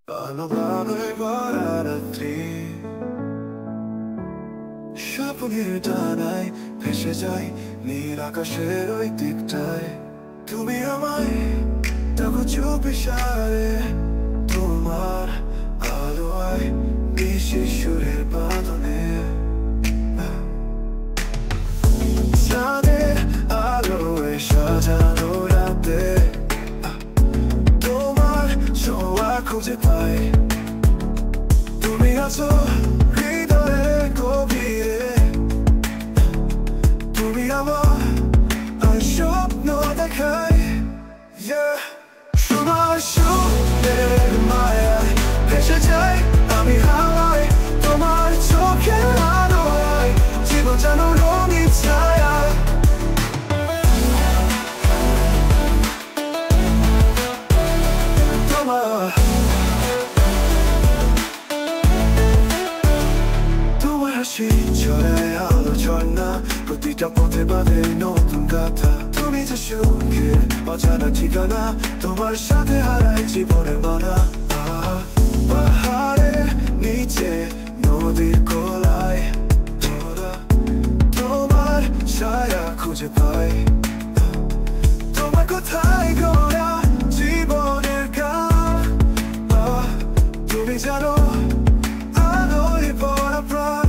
ভালোভাবে ভরা রাত্রি স্বপ্নের ডানায় ভেসে যাই নীল আকাশের ওই দিকটায়। তুমি আমায় দেখো চুপিসারে, তোমার আলোয় মিশে সুরের বাঁধনে। চাঁদের আলোয় সাজানো রাতে তোমার ছোঁয়া খুঁজে পাই। তুমি আছো হৃদয়ের গভীরে, তুমি আমার আর স্বপ্ন দেখাই। তোমার সুরের মায়ায় ভেসে যাই আমি হাওয়ায়, তোমার চোখের আলোয় জীবন যেন রঙিন ছায়া। তোমার হাসি ছড়ায় আলো ঝর্ণা, প্রতিটা পথে বাঁধে নতুন গাথা। তুমি যে সুখের অজানা ঠিকানা, তোমার সাথে হারাই জীবনের মানা। পাহাড়ের নিচে নদীর কোলায় তোমার ছায়া খুঁজে পাই। তোমার কোথায় গোড়া জীবনের গান, তুমি জানো আলোয় ভরা প্রাণ।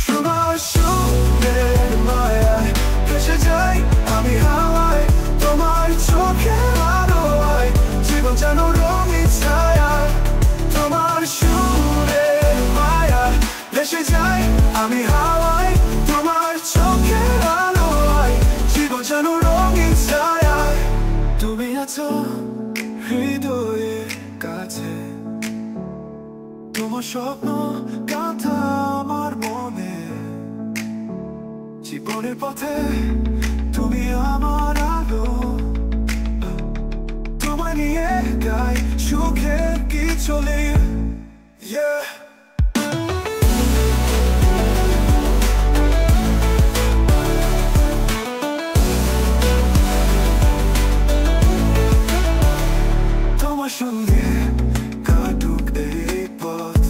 তোমার সুরের মায়ায় ভেসে যাই আমি হাওয়ায়, তোমার চোখের আলোয় জীবন যেন রঙিন ছায়া। তোমার সুরের মায়ায় ভেসে যাই আমি হাওয়ায়, তোমার চোখের আলোয় জীবন যেন রঙিন ছায়া। তুমি আছো হৃদয়ের কাছে, তোমার স্বপ্ন গাথা আমার মনে। জীবনের পথে তুমি আমার আলো, তোমায় নিয়ে গাই সুখের গীত চলে। তোমার সঙ্গে কাটুক এই পথ,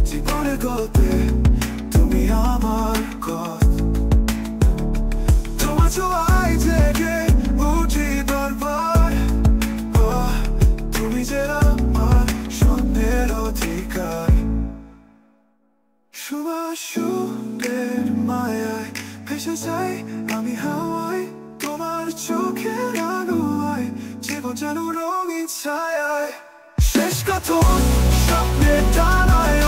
জীবনের গল্পে তুমি আমার কথা। তোমার ছোঁয়ায় জেগে উঠি বারবার, তুমি যে আমার স্বপ্নের অধিকার। সুরের মায়ায় ভেসে যাই আমি হাওয়ায়, তোমার চোখের আলোয় জীবন যেন রঙিন ছায়ায়। শেষ কথা স্বপ্নের ডানায়